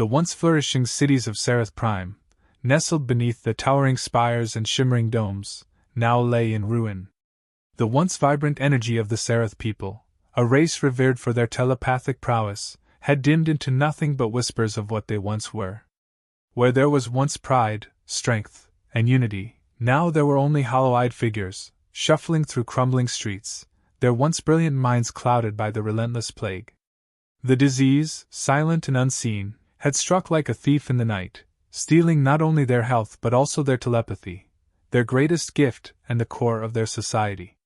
the once flourishing cities of Sereth Prime, nestled beneath the towering spires and shimmering domes, now lay in ruin. The once vibrant energy of the Sereth people, a race revered for their telepathic prowess, had dimmed into nothing but whispers of what they once were. Where there was once pride, strength, and unity, now there were only hollow-eyed figures, shuffling through crumbling streets, their once brilliant minds clouded by the relentless plague. The disease, silent and unseen, had struck like a thief in the night, stealing not only their health but also their telepathy, their greatest gift and the core of their society.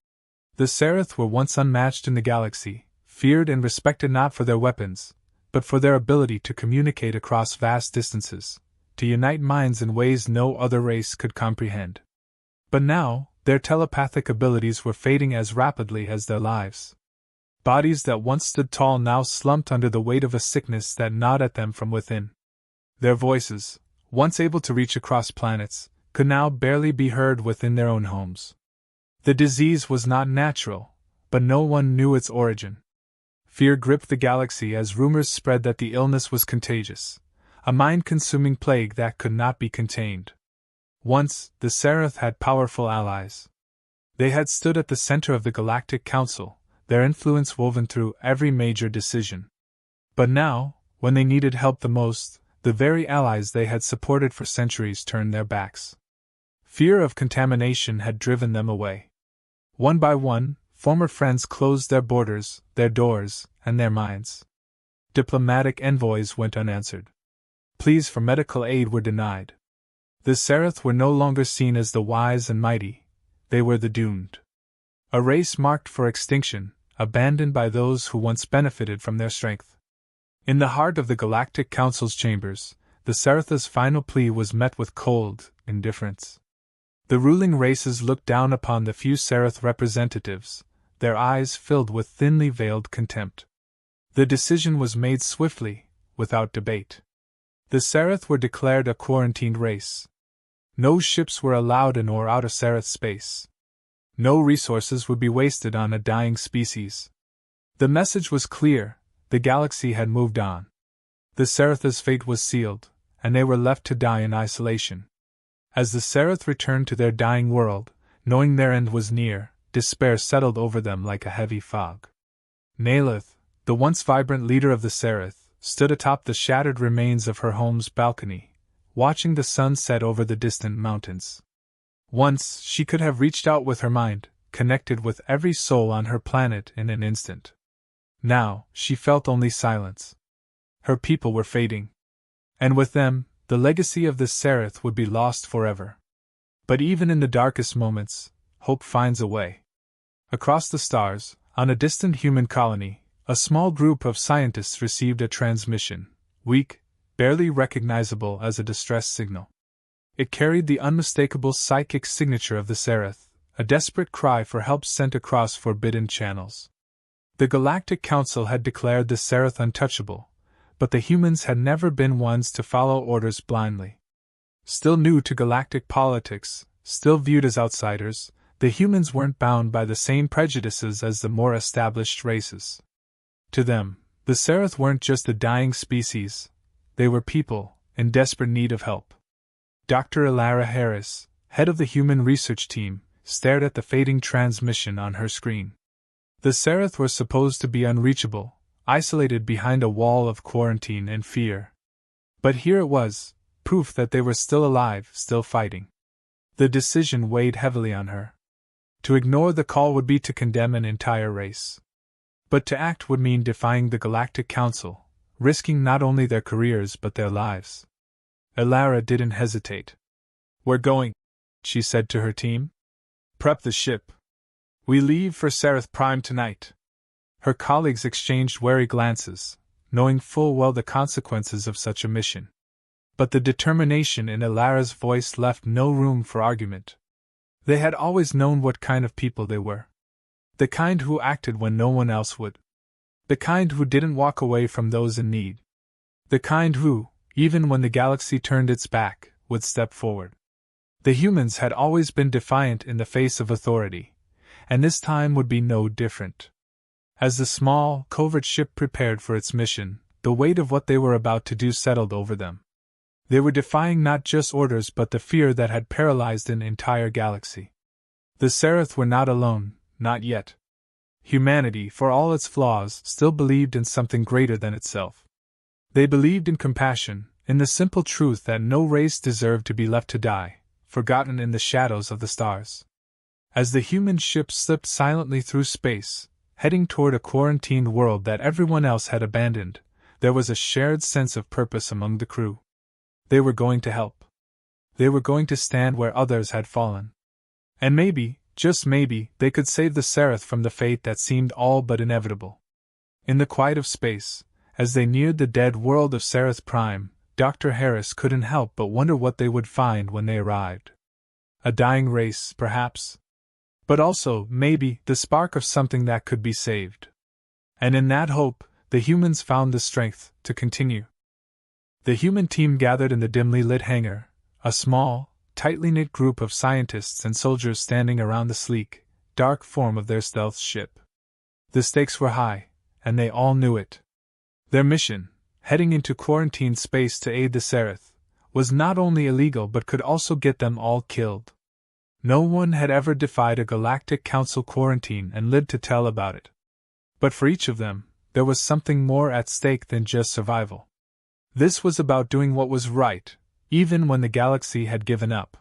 The Sereth were once unmatched in the galaxy, feared and respected not for their weapons, but for their ability to communicate across vast distances, to unite minds in ways no other race could comprehend. But now, their telepathic abilities were fading as rapidly as their lives. Bodies that once stood tall now slumped under the weight of a sickness that gnawed at them from within. Their voices, once able to reach across planets, could now barely be heard within their own homes. The disease was not natural, but no one knew its origin. Fear gripped the galaxy as rumors spread that the illness was contagious, a mind-consuming plague that could not be contained. Once, the Sereth had powerful allies. They had stood at the center of the Galactic Council, their influence woven through every major decision. But now, when they needed help the most, the very allies they had supported for centuries turned their backs. Fear of contamination had driven them away. One by one, former friends closed their borders, their doors, and their minds. Diplomatic envoys went unanswered. Pleas for medical aid were denied. The Sereth were no longer seen as the wise and mighty, they were the doomed. A race marked for extinction, abandoned by those who once benefited from their strength. In the heart of the Galactic Council's chambers, the Sereth's final plea was met with cold indifference. The ruling races looked down upon the few Sereth representatives, their eyes filled with thinly veiled contempt. The decision was made swiftly, without debate. The Sereth were declared a quarantined race. No ships were allowed in or out of Sereth space. No resources would be wasted on a dying species. The message was clear, the galaxy had moved on. The Sereth's fate was sealed, and they were left to die in isolation. As the Sereth returned to their dying world, knowing their end was near, despair settled over them like a heavy fog. Nalith, the once vibrant leader of the Sereth, stood atop the shattered remains of her home's balcony, watching the sun set over the distant mountains. Once she could have reached out with her mind, connected with every soul on her planet in an instant. Now, she felt only silence. Her people were fading. And with them, the legacy of the Sereth would be lost forever. But even in the darkest moments, hope finds a way. Across the stars, on a distant human colony, a small group of scientists received a transmission, weak, barely recognizable as a distress signal. It carried the unmistakable psychic signature of the Sereth, a desperate cry for help sent across forbidden channels. The Galactic Council had declared the Sereth untouchable, but the humans had never been ones to follow orders blindly. Still new to galactic politics, still viewed as outsiders, the humans weren't bound by the same prejudices as the more established races. To them, the Sereth weren't just a dying species, they were people, in desperate need of help. Dr. Ilara Harris, head of the Human Research Team, stared at the fading transmission on her screen. The Sereth were supposed to be unreachable, isolated behind a wall of quarantine and fear. But here it was, proof that they were still alive, still fighting. The decision weighed heavily on her. To ignore the call would be to condemn an entire race. But to act would mean defying the Galactic Council, risking not only their careers but their lives. Ilara didn't hesitate. "We're going," she said to her team. "Prep the ship. We leave for Sereth Prime tonight." Her colleagues exchanged wary glances, knowing full well the consequences of such a mission. But the determination in Ilara's voice left no room for argument. They had always known what kind of people they were. The kind who acted when no one else would. The kind who didn't walk away from those in need. The kind who, even when the galaxy turned its back, would step forward. The humans had always been defiant in the face of authority, and this time would be no different. As the small, covert ship prepared for its mission, the weight of what they were about to do settled over them. They were defying not just orders but the fear that had paralyzed an entire galaxy. The Seraph were not alone, not yet. Humanity, for all its flaws, still believed in something greater than itself. They believed in compassion, in the simple truth that no race deserved to be left to die, forgotten in the shadows of the stars. As the human ship slipped silently through space, heading toward a quarantined world that everyone else had abandoned, there was a shared sense of purpose among the crew. They were going to help. They were going to stand where others had fallen. And maybe, just maybe, they could save the Seraph from the fate that seemed all but inevitable. In the quiet of space, as they neared the dead world of Seraph Prime, Dr. Harris couldn't help but wonder what they would find when they arrived. A dying race, perhaps. But also, maybe, the spark of something that could be saved. And in that hope, the humans found the strength to continue. The human team gathered in the dimly lit hangar, a small, tightly knit group of scientists and soldiers standing around the sleek, dark form of their stealth ship. The stakes were high, and they all knew it. Their mission, heading into quarantined space to aid the Seraph, was not only illegal but could also get them all killed. No one had ever defied a Galactic Council quarantine and lived to tell about it. But for each of them, there was something more at stake than just survival. This was about doing what was right, even when the galaxy had given up.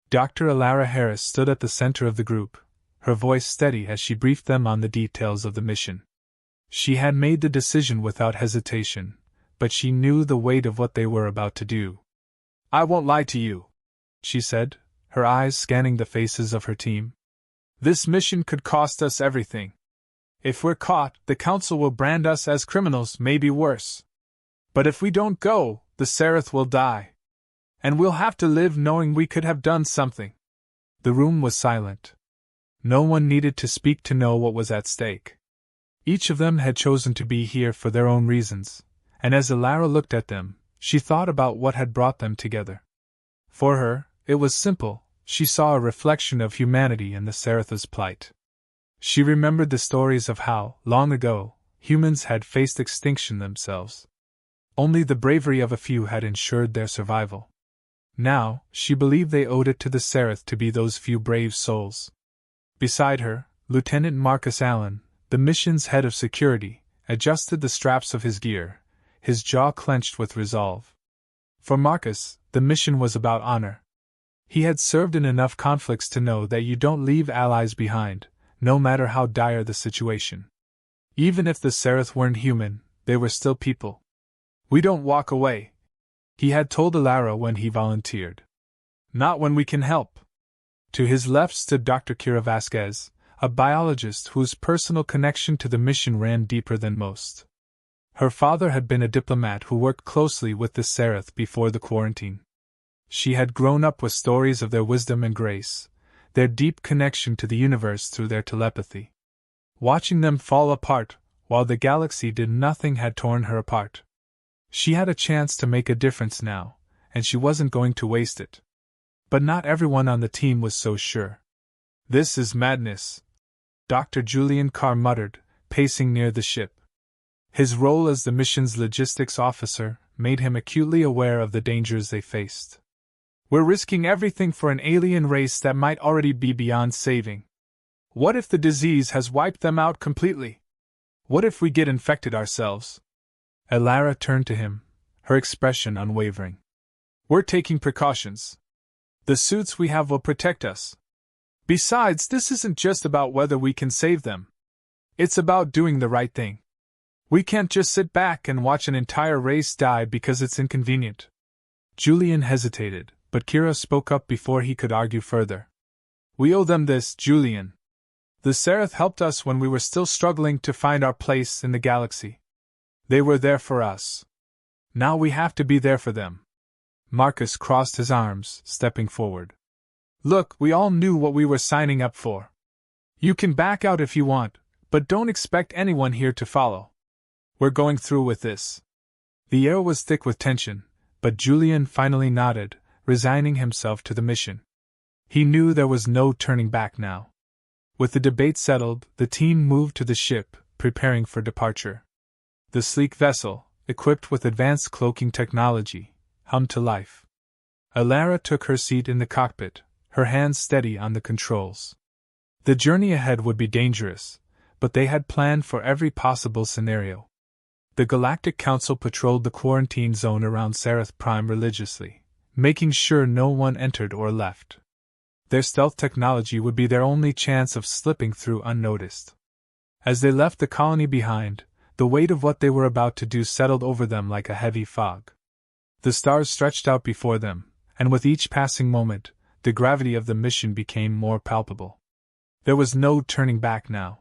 Dr. Alara Harris stood at the center of the group, her voice steady as she briefed them on the details of the mission. She had made the decision without hesitation, but she knew the weight of what they were about to do. "I won't lie to you," she said, her eyes scanning the faces of her team. "This mission could cost us everything. If we're caught, the Council will brand us as criminals, maybe worse. But if we don't go, the Seraph will die. And we'll have to live knowing we could have done something." The room was silent. No one needed to speak to know what was at stake. Each of them had chosen to be here for their own reasons, and as Alara looked at them, she thought about what had brought them together. For her, it was simple. She saw a reflection of humanity in the Seraph's plight. She remembered the stories of how, long ago, humans had faced extinction themselves. Only the bravery of a few had ensured their survival. Now, she believed they owed it to the Seraph to be those few brave souls. Beside her, Lieutenant Marcus Allen, the mission's head of security, adjusted the straps of his gear, his jaw clenched with resolve. For Marcus, the mission was about honor. He had served in enough conflicts to know that you don't leave allies behind, no matter how dire the situation. Even if the Seraph weren't human, they were still people. "We don't walk away," he had told Alara when he volunteered. "Not when we can help." To his left stood Dr. Kira Vasquez, a biologist whose personal connection to the mission ran deeper than most. Her father had been a diplomat who worked closely with the Seraph before the quarantine. She had grown up with stories of their wisdom and grace, their deep connection to the universe through their telepathy. Watching them fall apart, while the galaxy did nothing, had torn her apart. She had a chance to make a difference now, and she wasn't going to waste it. But not everyone on the team was so sure. "This is madness," Dr. Julian Carr muttered, pacing near the ship. His role as the mission's logistics officer made him acutely aware of the dangers they faced. "We're risking everything for an alien race that might already be beyond saving. What if the disease has wiped them out completely? What if we get infected ourselves?" Alara turned to him, her expression unwavering. "We're taking precautions. The suits we have will protect us. Besides, this isn't just about whether we can save them. It's about doing the right thing. We can't just sit back and watch an entire race die because it's inconvenient." Julian hesitated, but Kira spoke up before he could argue further. "We owe them this, Julian. The Seraph helped us when we were still struggling to find our place in the galaxy. They were there for us. Now we have to be there for them." Marcus crossed his arms, stepping forward. "Look, we all knew what we were signing up for. You can back out if you want, but don't expect anyone here to follow. We're going through with this." The air was thick with tension, but Julian finally nodded, resigning himself to the mission. He knew there was no turning back now. With the debate settled, the team moved to the ship, preparing for departure. The sleek vessel, equipped with advanced cloaking technology, hummed to life. Alara took her seat in the cockpit, her hands steady on the controls. The journey ahead would be dangerous, but they had planned for every possible scenario. The Galactic Council patrolled the quarantine zone around Seraph Prime religiously, making sure no one entered or left. Their stealth technology would be their only chance of slipping through unnoticed. As they left the colony behind, the weight of what they were about to do settled over them like a heavy fog. The stars stretched out before them, and with each passing moment, the gravity of the mission became more palpable. There was no turning back now.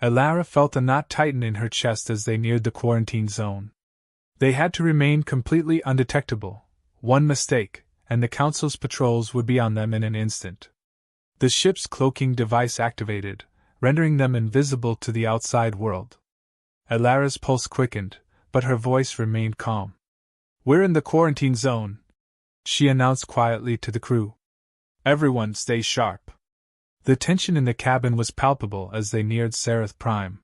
Alara felt a knot tighten in her chest as they neared the quarantine zone. They had to remain completely undetectable. One mistake, and the Council's patrols would be on them in an instant. The ship's cloaking device activated, rendering them invisible to the outside world. Alara's pulse quickened, but her voice remained calm. "We're in the quarantine zone," she announced quietly to the crew. "Everyone stay sharp." The tension in the cabin was palpable as they neared Seraph Prime.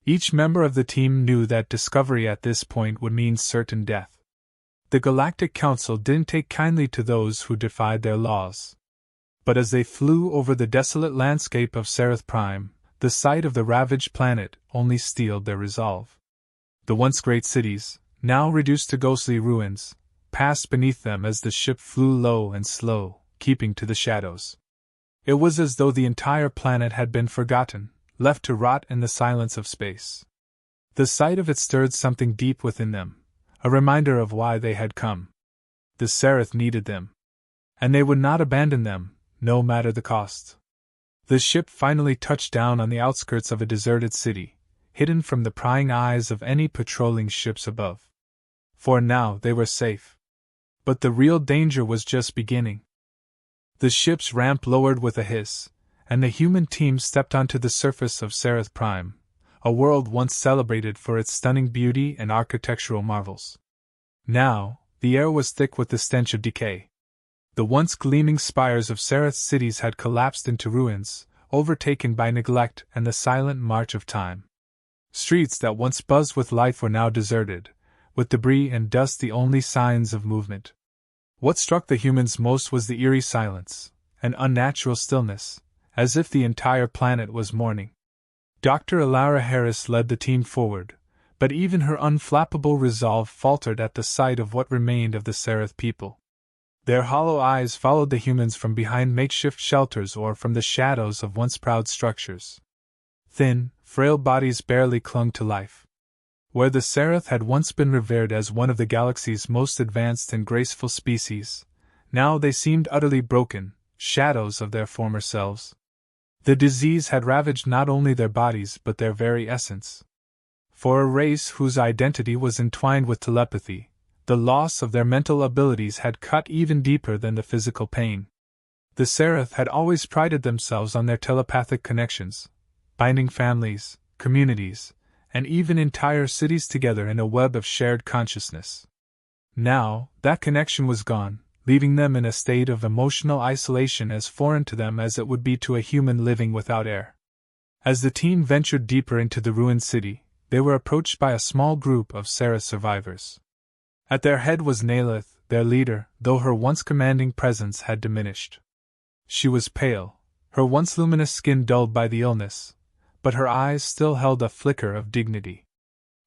Each member of the team knew that discovery at this point would mean certain death. The Galactic Council didn't take kindly to those who defied their laws. But as they flew over the desolate landscape of Seraph Prime, the sight of the ravaged planet only steeled their resolve. The once great cities, now reduced to ghostly ruins, passed beneath them as the ship flew low and slow, keeping to the shadows. It was as though the entire planet had been forgotten, left to rot in the silence of space. The sight of it stirred something deep within them, a reminder of why they had come. The Seraph needed them. And they would not abandon them, no matter the cost. The ship finally touched down on the outskirts of a deserted city, hidden from the prying eyes of any patrolling ships above. For now they were safe. But the real danger was just beginning. The ship's ramp lowered with a hiss, and the human team stepped onto the surface of Seraph Prime, a world once celebrated for its stunning beauty and architectural marvels. Now, the air was thick with the stench of decay. The once gleaming spires of Seraph's cities had collapsed into ruins, overtaken by neglect and the silent march of time. Streets that once buzzed with life were now deserted, with debris and dust the only signs of movement. What struck the humans most was the eerie silence, an unnatural stillness, as if the entire planet was mourning. Dr. Alara Harris led the team forward, but even her unflappable resolve faltered at the sight of what remained of the Seraph people. Their hollow eyes followed the humans from behind makeshift shelters or from the shadows of once proud structures. Thin, frail bodies barely clung to life. Where the Seraph had once been revered as one of the galaxy's most advanced and graceful species, now they seemed utterly broken, shadows of their former selves. The disease had ravaged not only their bodies but their very essence. For a race whose identity was entwined with telepathy, the loss of their mental abilities had cut even deeper than the physical pain. The Seraph had always prided themselves on their telepathic connections, binding families, communities, and even entire cities together in a web of shared consciousness. Now, that connection was gone, leaving them in a state of emotional isolation as foreign to them as it would be to a human living without air. As the team ventured deeper into the ruined city, they were approached by a small group of Seraph survivors. At their head was Nalith, their leader, though her once commanding presence had diminished. She was pale, her once luminous skin dulled by the illness, but her eyes still held a flicker of dignity.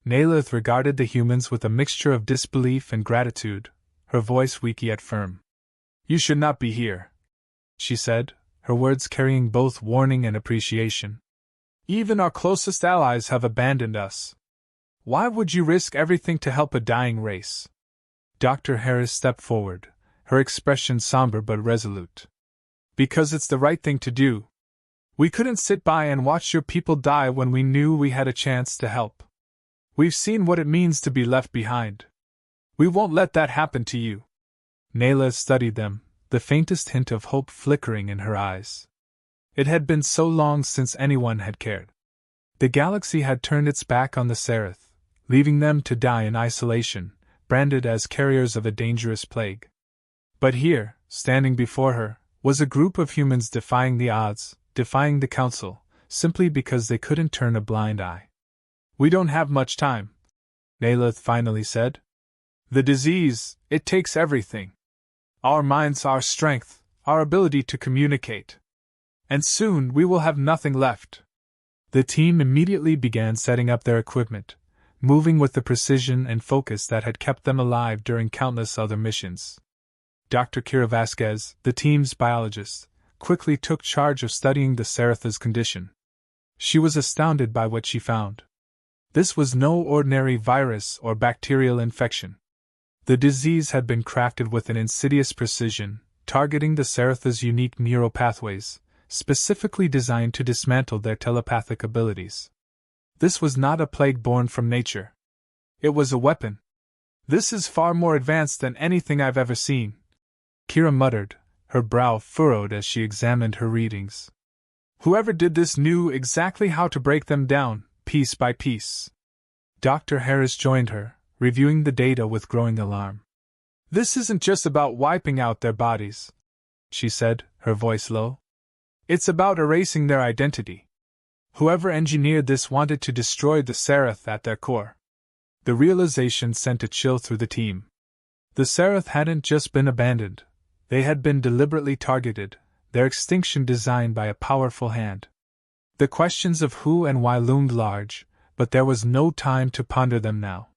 Nalith regarded the humans with a mixture of disbelief and gratitude, her voice weak yet firm. "You should not be here," she said, her words carrying both warning and appreciation. "Even our closest allies have abandoned us. Why would you risk everything to help a dying race?" Dr. Harris stepped forward, her expression somber but resolute. "Because it's the right thing to do. We couldn't sit by and watch your people die when we knew we had a chance to help. We've seen what it means to be left behind. We won't let that happen to you." Nayla studied them, the faintest hint of hope flickering in her eyes. It had been so long since anyone had cared. The galaxy had turned its back on the Seraph, leaving them to die in isolation, branded as carriers of a dangerous plague. But here, standing before her, was a group of humans defying the odds, defying the Council, simply because they couldn't turn a blind eye. "We don't have much time," Nalith finally said. The disease, it takes everything. Our minds, our strength, our ability to communicate. And soon we will have nothing left. The team immediately began setting up their equipment, moving with the precision and focus that had kept them alive during countless other missions. Dr. Kira Vasquez, the team's biologist, quickly took charge of studying the Saratha's condition. She was astounded by what she found. This was no ordinary virus or bacterial infection. The disease had been crafted with an insidious precision, targeting the Saratha's unique neural pathways, specifically designed to dismantle their telepathic abilities. This was not a plague born from nature. It was a weapon. This is far more advanced than anything I've ever seen, Kira muttered, her brow furrowed as she examined her readings. Whoever did this knew exactly how to break them down, piece by piece. Dr. Harris joined her, reviewing the data with growing alarm. This isn't just about wiping out their bodies, she said, her voice low. It's about erasing their identity. Whoever engineered this wanted to destroy the Sarath at their core. The realization sent a chill through the team. The Sarath hadn't just been abandoned. They had been deliberately targeted, their extinction designed by a powerful hand. The questions of who and why loomed large, but there was no time to ponder them now.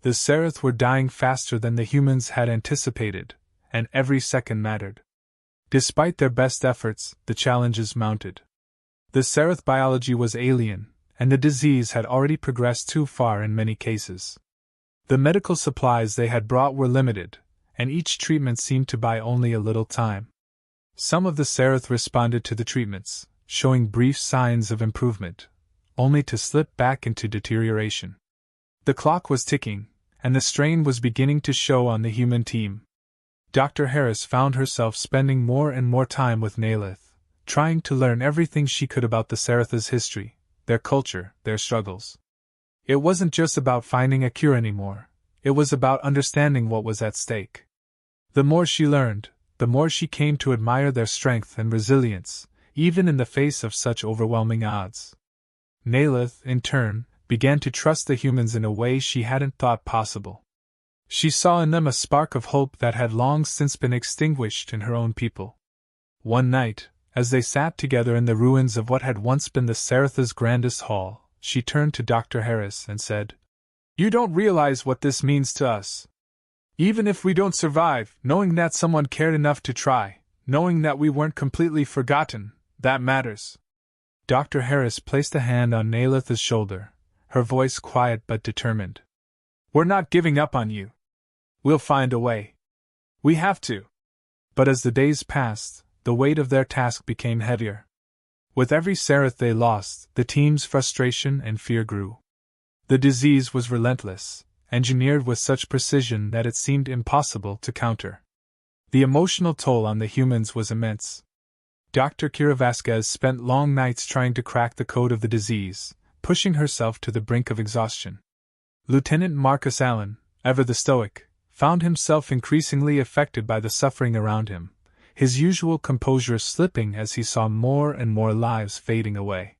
The Sarath were dying faster than the humans had anticipated, and every second mattered. Despite their best efforts, the challenges mounted. The Sarath biology was alien, and the disease had already progressed too far in many cases. The medical supplies they had brought were limited, and each treatment seemed to buy only a little time. Some of the Sarath responded to the treatments, showing brief signs of improvement, only to slip back into deterioration. The clock was ticking, and the strain was beginning to show on the human team. Dr. Harris found herself spending more and more time with Nalith, trying to learn everything she could about the Saratha's history, their culture, their struggles. It wasn't just about finding a cure anymore, it was about understanding what was at stake. The more she learned, the more she came to admire their strength and resilience, even in the face of such overwhelming odds. Nalith, in turn, began to trust the humans in a way she hadn't thought possible. She saw in them a spark of hope that had long since been extinguished in her own people. One night, as they sat together in the ruins of what had once been the Saratha's grandest hall, she turned to Dr. Harris and said, "You don't realize what this means to us. Even if we don't survive, knowing that someone cared enough to try, knowing that we weren't completely forgotten, that matters." Dr. Harris placed a hand on Nalith's shoulder, her voice quiet but determined. "We're not giving up on you. We'll find a way. We have to." But as the days passed, the weight of their task became heavier. With every Sarath they lost, the team's frustration and fear grew. The disease was relentless, engineered with such precision that it seemed impossible to counter. The emotional toll on the humans was immense. Dr. Kira Vasquez spent long nights trying to crack the code of the disease, pushing herself to the brink of exhaustion. Lieutenant Marcus Allen, ever the stoic, found himself increasingly affected by the suffering around him, his usual composure slipping as he saw more and more lives fading away.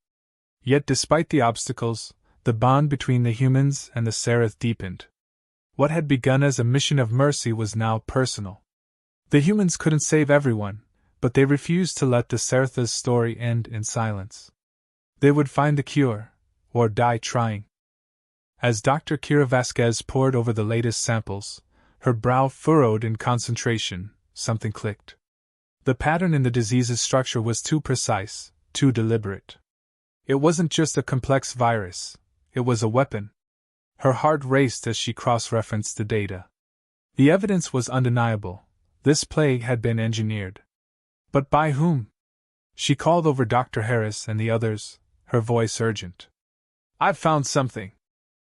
Yet despite the obstacles, the bond between the humans and the Sarath deepened. What had begun as a mission of mercy was now personal. The humans couldn't save everyone, but they refused to let the Saratha's story end in silence. They would find the cure, or die trying. As Dr. Kira Vasquez pored over the latest samples, her brow furrowed in concentration, something clicked. The pattern in the disease's structure was too precise, too deliberate. It wasn't just a complex virus, it was a weapon. Her heart raced as she cross-referenced the data. The evidence was undeniable. This plague had been engineered. But by whom? She called over Dr. Harris and the others, her voice urgent. "I've found something.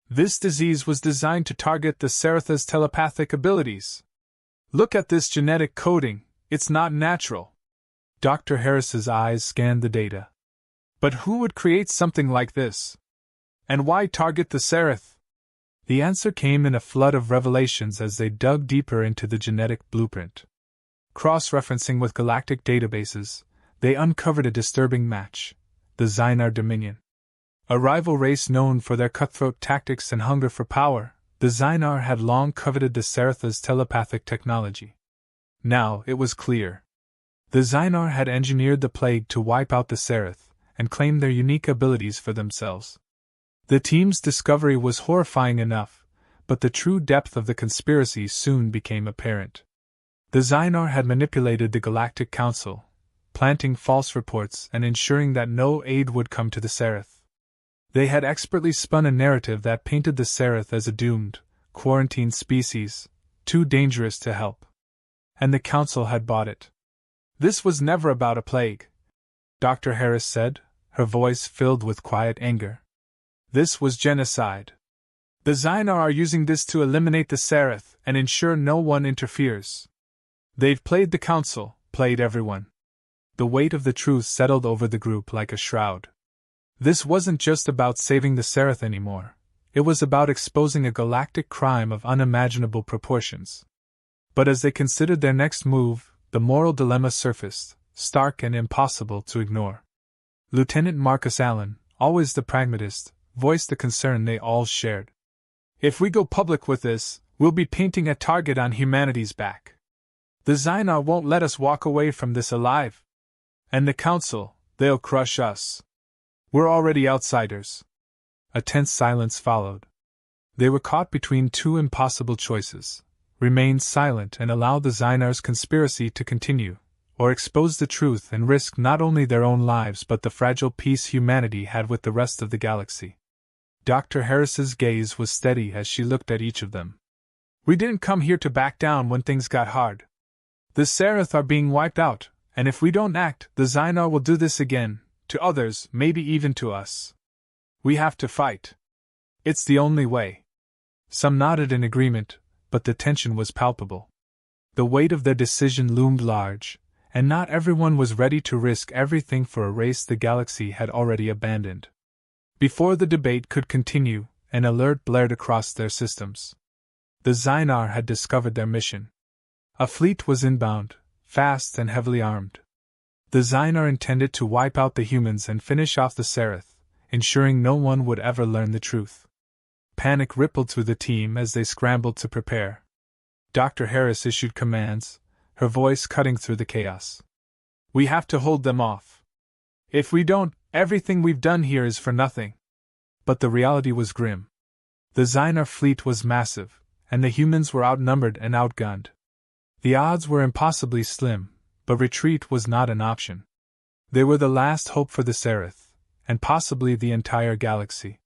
This disease was designed to target the Saratha's telepathic abilities. Look at this genetic coding, it's not natural." Dr. Harris's eyes scanned the data. But who would create something like this? And why target the Sarath? The answer came in a flood of revelations as they dug deeper into the genetic blueprint. Cross-referencing with galactic databases, they uncovered a disturbing match: the Zynar Dominion. A rival race known for their cutthroat tactics and hunger for power, The Xynar had long coveted the Seratha's telepathic technology. Now it was clear. The Xynar had engineered the plague to wipe out the Serath and claim their unique abilities for themselves. The team's discovery was horrifying enough, but the true depth of the conspiracy soon became apparent. The Xynar had manipulated the Galactic Council, planting false reports and ensuring that no aid would come to the Serath. They had expertly spun a narrative that painted the Serath as a doomed, quarantined species, too dangerous to help. And the Council had bought it. "This was never about a plague," Dr. Harris said, her voice filled with quiet anger. "This was genocide. The Xynar are using this to eliminate the Serath and ensure no one interferes. They've played the Council, played everyone." The weight of the truth settled over the group like a shroud. This wasn't just about saving the Serath anymore. It was about exposing a galactic crime of unimaginable proportions. But as they considered their next move, the moral dilemma surfaced, stark and impossible to ignore. Lieutenant Marcus Allen, always the pragmatist, voiced the concern they all shared. "If we go public with this, we'll be painting a target on humanity's back. The Xynar won't let us walk away from this alive. And the Council, they'll crush us. We're already outsiders." A tense silence followed. They were caught between two impossible choices: remain silent and allow the Xynar's conspiracy to continue, or expose the truth and risk not only their own lives but the fragile peace humanity had with the rest of the galaxy. Dr. Harris's gaze was steady as she looked at each of them. "We didn't come here to back down when things got hard. The Serath are being wiped out, and if we don't act, the Xynar will do this again, to others, maybe even to us. We have to fight. It's the only way." Some nodded in agreement, but the tension was palpable. The weight of their decision loomed large, and not everyone was ready to risk everything for a race the galaxy had already abandoned. Before the debate could continue, an alert blared across their systems. The Xynar had discovered their mission. A fleet was inbound, fast and heavily armed. The Xynar intended to wipe out the humans and finish off the Serath, ensuring no one would ever learn the truth. Panic rippled through the team as they scrambled to prepare. Dr. Harris issued commands, her voice cutting through the chaos. "We have to hold them off. If we don't, everything we've done here is for nothing." But the reality was grim. The Xynar fleet was massive, and the humans were outnumbered and outgunned. The odds were impossibly slim, but retreat was not an option. They were the last hope for the Serath, and possibly the entire galaxy.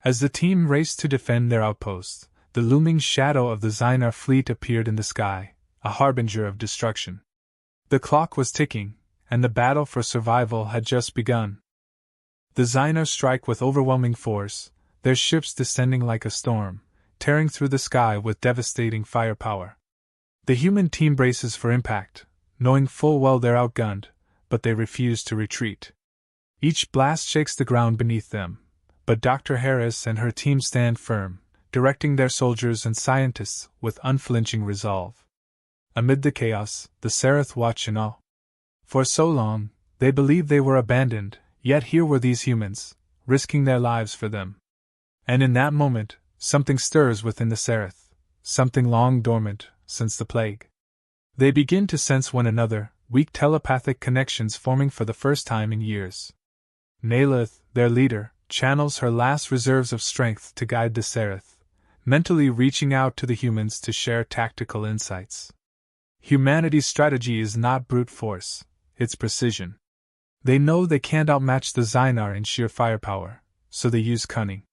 As the team raced to defend their outposts, the looming shadow of the Xynar fleet appeared in the sky, a harbinger of destruction. The clock was ticking, and the battle for survival had just begun. The Xynar strike with overwhelming force, their ships descending like a storm, tearing through the sky with devastating firepower. The human team braces for impact, knowing full well they're outgunned, but they refuse to retreat. Each blast shakes the ground beneath them, but Dr. Harris and her team stand firm, directing their soldiers and scientists with unflinching resolve. Amid the chaos, the Serath watch in awe. For so long, they believed they were abandoned, yet here were these humans, risking their lives for them. And in that moment, something stirs within the Serath, something long dormant since the plague. They begin to sense one another, weak telepathic connections forming for the first time in years. Nalith, their leader, channels her last reserves of strength to guide the Serath, mentally reaching out to the humans to share tactical insights. Humanity's strategy is not brute force, it's precision. They know they can't outmatch the Xynar in sheer firepower, so they use cunning.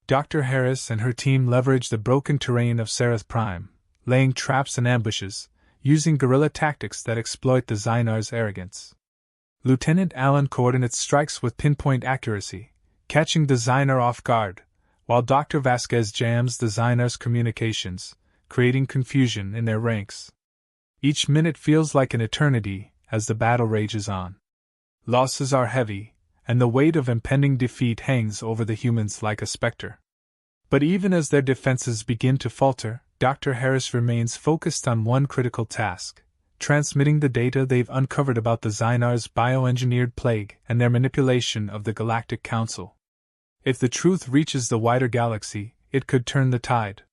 Dr. Harris and her team leverage the broken terrain of Serath Prime, laying traps and ambushes, using guerrilla tactics that exploit the Xynar's arrogance. Lieutenant Allen coordinates strikes with pinpoint accuracy, catching the Xynar off guard, while Dr. Vasquez jams the Xynar's communications, creating confusion in their ranks. Each minute feels like an eternity as the battle rages on. Losses are heavy, and the weight of impending defeat hangs over the humans like a specter. But even as their defenses begin to falter, Dr. Harris remains focused on one critical task: transmitting the data they've uncovered about the Xynar's bioengineered plague and their manipulation of the Galactic Council. If the truth reaches the wider galaxy, it could turn the tide.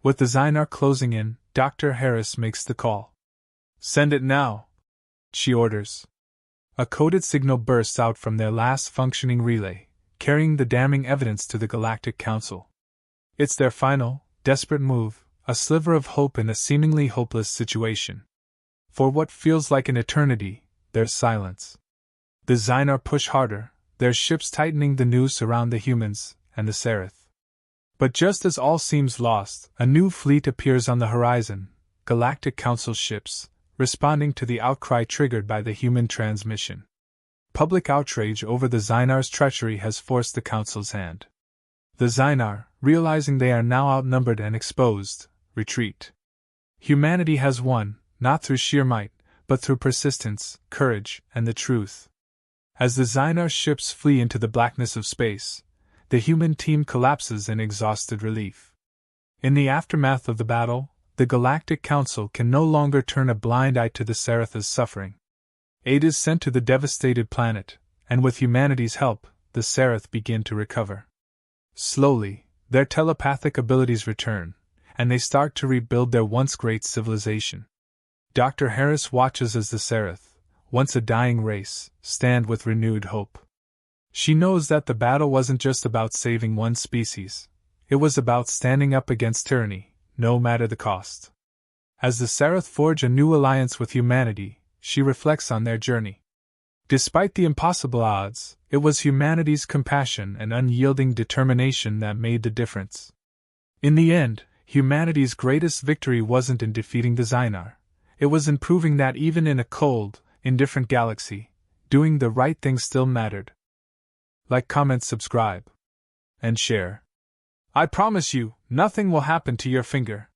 With the Zynar closing in, Dr. Harris makes the call. Send it now, she orders. A coded signal bursts out from their last functioning relay, carrying the damning evidence to the Galactic Council. It's their final, desperate move, a sliver of hope in a seemingly hopeless situation. For what feels like an eternity, there's silence. The Zynar push harder, their ships tightening the noose around the humans and the Seraph. But just as all seems lost, a new fleet appears on the horizon, Galactic Council ships, responding to the outcry triggered by the human transmission. Public outrage over the Zynar's treachery has forced the Council's hand. The Zynar, realizing they are now outnumbered and exposed, retreat. Humanity has won, not through sheer might, but through persistence, courage, and the truth. As the Zynar ships flee into the blackness of space, the human team collapses in exhausted relief. In the aftermath of the battle, the Galactic Council can no longer turn a blind eye to the Serapha's suffering. Aid is sent to the devastated planet, and with humanity's help, the Seraph begin to recover. Slowly, their telepathic abilities return, and they start to rebuild their once great civilization. Dr. Harris watches as the Seraph, once a dying race, stand with renewed hope. She knows that the battle wasn't just about saving one species, it was about standing up against tyranny, no matter the cost. As the Seraph forge a new alliance with humanity, she reflects on their journey. Despite the impossible odds, it was humanity's compassion and unyielding determination that made the difference. In the end, humanity's greatest victory wasn't in defeating the Zynar. It was in proving that even in a cold, indifferent galaxy, doing the right thing still mattered. Like, comment, subscribe, and share. I promise you, nothing will happen to your finger.